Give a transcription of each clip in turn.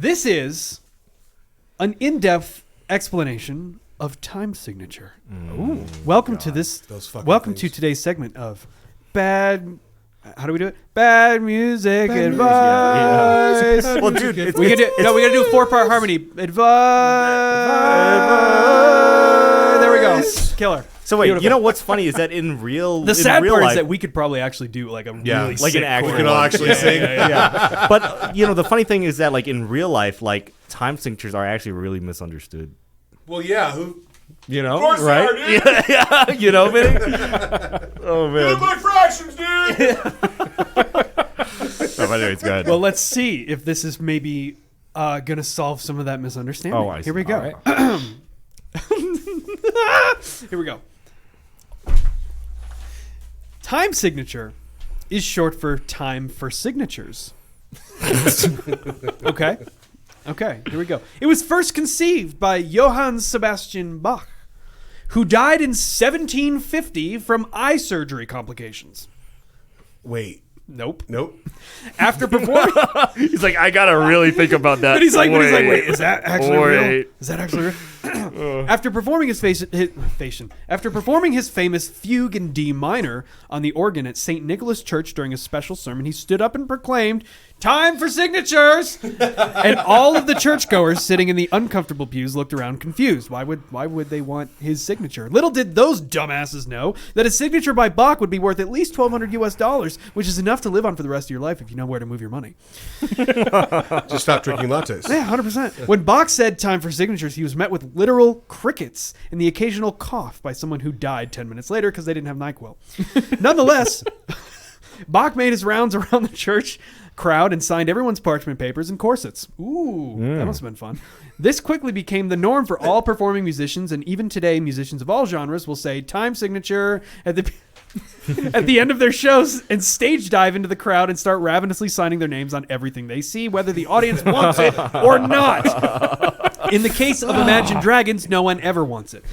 This is an in-depth explanation of time signature. Ooh. Welcome to today's segment of bad. How do we do it? Bad music advice. Yeah. Well, dude, we gotta do a 4-part harmony. Advice. There we go. Killer. So wait, Beautiful. you know what's funny is that in real the sad part life, is that we could probably actually do like a really like sick an actual. We can all actually sing. Yeah. But the funny thing is that like in real life, like time signatures are actually really misunderstood. Well, yeah. Who? You know, Of course right? they are, dude. Yeah. You know, man. Oh You man. look like fractions, dude. But anyways, go ahead. Well, let's see if this is maybe gonna solve some of that misunderstanding. Oh, I see. Here we go. All Here we go. Time signature is short for time for signatures. Okay. Here we go. It was first conceived by Johann Sebastian Bach, who died in 1750 from eye surgery complications. Wait. Nope. After performing, He's like, I gotta really think about that. But he's like, wait, is that actually real? Wait. Is that actually real? After performing his famous fugue in D minor on the organ at St. Nicholas Church during a special sermon, he stood up and proclaimed, "Time for signatures!" And all of the churchgoers sitting in the uncomfortable pews looked around confused. Why would they want his signature? Little did those dumbasses know that a signature by Bach would be worth at least $1,200 US, which is enough to live on for the rest of your life if you know where to move your money. just stop drinking lattes. Yeah, 100%. When Bach said time for signatures, he was met with literal crickets and the occasional cough by someone who died 10 minutes later because they didn't have NyQuil. Nonetheless, Bach made his rounds around the church crowd and signed everyone's parchment papers and corsets. Ooh, that must have been fun. This quickly became the norm for all performing musicians, and even today, musicians of all genres will say time signature at the at the end of their shows and stage dive into the crowd and start ravenously signing their names on everything they see, whether the audience wants it or not. In the case of Imagine Dragons, no one ever wants it.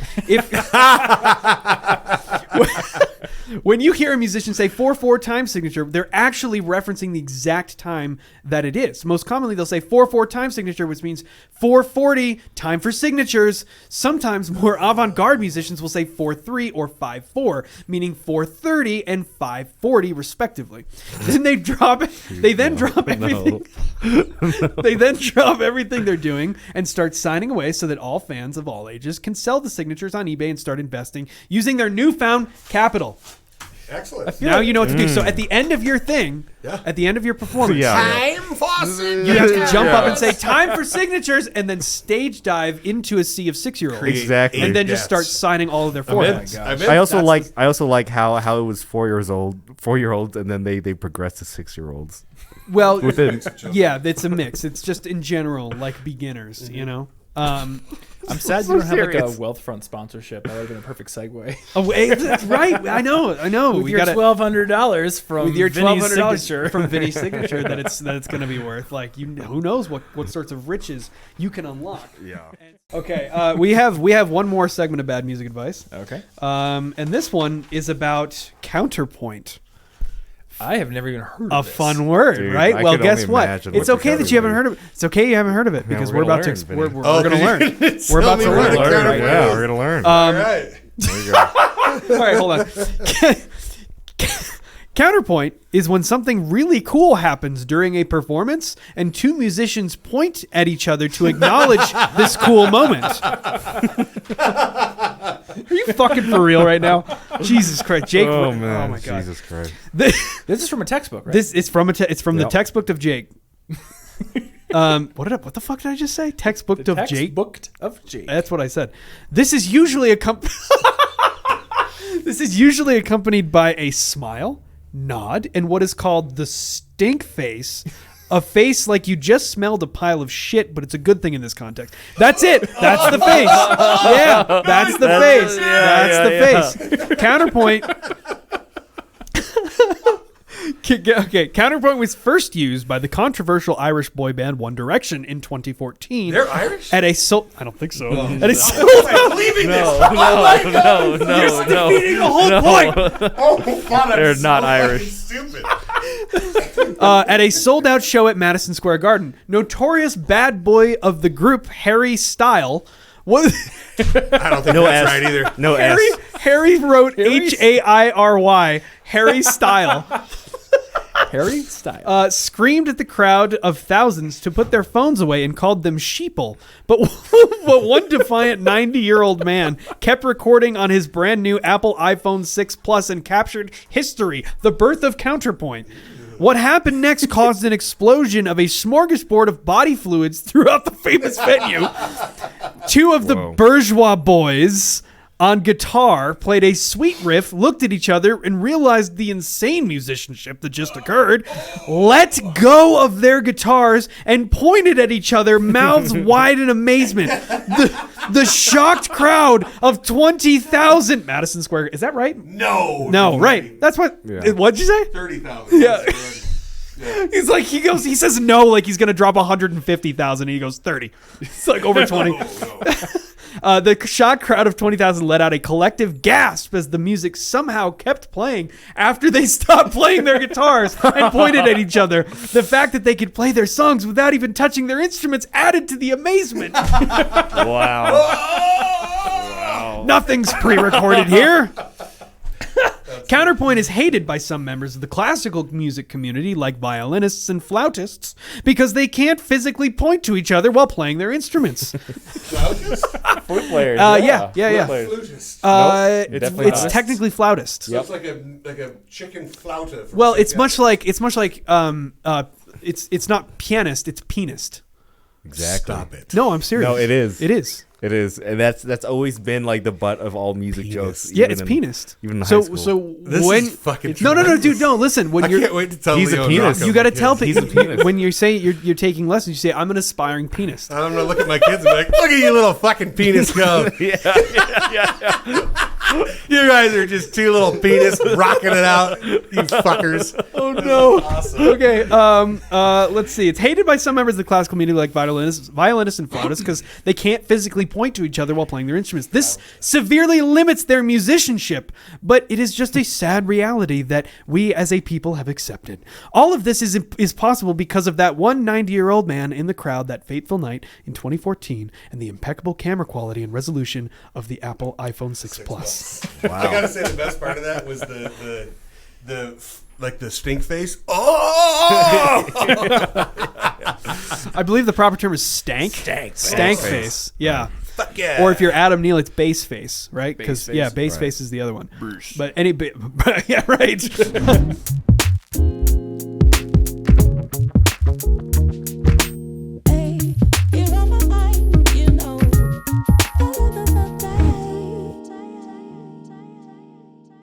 When you hear a musician say 4/4 time signature, they're actually referencing the exact time that it is. Most commonly, they'll say 4/4 time signature, which means 4:40 time for signatures. Sometimes more avant-garde musicians will say 4/3 or 5/4, meaning 4:30 and 5:40 respectively. Then they drop everything. They then drop everything they're doing and start signing away so that all fans of all ages can sell the signatures on eBay and start investing using their newfound capital. Excellent. Now you know what to do. So at the end of your thing, at the end of your performance, Time for signatures. you have to jump up and say time for signatures and then stage dive into a sea of 6-year-olds. Exactly. And then just start signing all of their foreheads. I also like how it was 4-year-olds, and then they progressed to 6-year-olds. Well, yeah, it's a mix. It's just in general like beginners, you know. I'm sad you don't have like a Wealthfront sponsorship. That would have been a perfect segue. Oh, that's right. I know. With We your gotta- $1,200 from with your Vinny's $1,200 signature. from Vinny's signature that it's going to be worth. Like, who knows what sorts of riches you can unlock. Yeah. Okay, we have one more segment of bad music advice. Okay. And this one is about Counterpoint. I have never even heard A of this. fun word, Dude, right? I Well, could guess only what? imagine It's what okay the that you haven't category heard of it. It's okay you haven't heard of it because we're we're about gonna to learn, we're Vinny. going to learn. We're about to Tell me what learn. a counterpoint Yeah, is. we're gonna learn. All right. There you go. All right, hold on. Counterpoint is when something really cool happens during a performance and two musicians point at each other to acknowledge this cool moment. Are you fucking for real right now? Jesus Christ, Jake! Oh man, oh my God! Jesus Christ! This is from a textbook, right? This is from the textbook of Jake. What the fuck did I just say? Textbook of Jake. Textbook of Jake. That's what I said. This is usually accompanied by a smile, nod, and what is called the stink face. A face like you just smelled a pile of shit, but it's a good thing in this context. That's it. That's the face. Yeah, that's the face. That's the face. Counterpoint. Okay, Counterpoint was first used by the controversial Irish boy band One Direction in 2014. They're Irish? At a I don't think so. At a I'm leaving this. Oh my God. You're defeating the whole point. Oh, God, I'm They're so not fucking Irish. Stupid. At a sold-out show at Madison Square Garden, notorious bad boy of the group, Harry Style, was I don't think No that's S. right either. No Harry. S. Harry wrote Hairy. Harry Style. Harry Style. Screamed at the crowd of thousands to put their phones away and called them sheeple. But one defiant 90-year-old man kept recording on his brand new Apple iPhone 6 Plus and captured history, the birth of Counterpoint. What happened next caused an explosion of a smorgasbord of body fluids throughout the famous venue. Two of the bourgeois boys on guitar played a sweet riff, looked at each other, and realized the insane musicianship that just occurred, let go of their guitars, and pointed at each other, mouths wide in amazement. The shocked crowd of 20,000... Madison Square... Is that right? No, right. That's what... Yeah. What'd you say? 30,000. Yeah. He's like, he says no, like he's going to drop 150,000, and he goes 30. It's like over 20. The shocked crowd of 20,000 let out a collective gasp as the music somehow kept playing after they stopped playing their guitars and pointed at each other. The fact that they could play their songs without even touching their instruments added to the amazement. Wow. Nothing's pre-recorded here. Counterpoint is hated by some members of the classical music community, like violinists and flautists, because they can't physically point to each other while playing their instruments. Flautist? Flute players. Yeah. Flute players. Flutist. definitely It's not. technically flautist. So it's like a chicken flauta. from Well, St. it's much like it's not pianist, it's pianist. Exactly. Stop it. No, I'm serious. No, it is. It is. It is, and that's always been like the butt of all music jokes. Yeah, even it's in- pianist. Even in so high school. so This when is fucking no, tremendous. dude, no, listen. When I you're can't wait to tell He's a Leo pianist. Rocco you got to my tell kids. He's a people pianist. when you say you're taking lessons. You say I'm an aspiring pianist. I'm gonna look at my kids and be like, "Look at you, little fucking penis go! yeah. You guys are just two little penis rocking it out, you fuckers." Oh no. Okay. Let's see. It's hated by some members of the classical community, like violinists and flautists, because they can't physically point to each other while playing their instruments. This severely limits their musicianship, but it is just a sad reality that we as a people have accepted. All of this is possible because of that one 90-year-old man in the crowd that fateful night in 2014, and the impeccable camera quality and resolution of the Apple iPhone 6 Plus. I gotta say, the best part of that was the like the stink face. Oh! I believe the proper term is stank. Stank face. face. Yeah. Fuck yeah! Or if you're Adam Neal, it's bass face, right? Because Bass face, yeah, bass right. face is the other one. But yeah, right.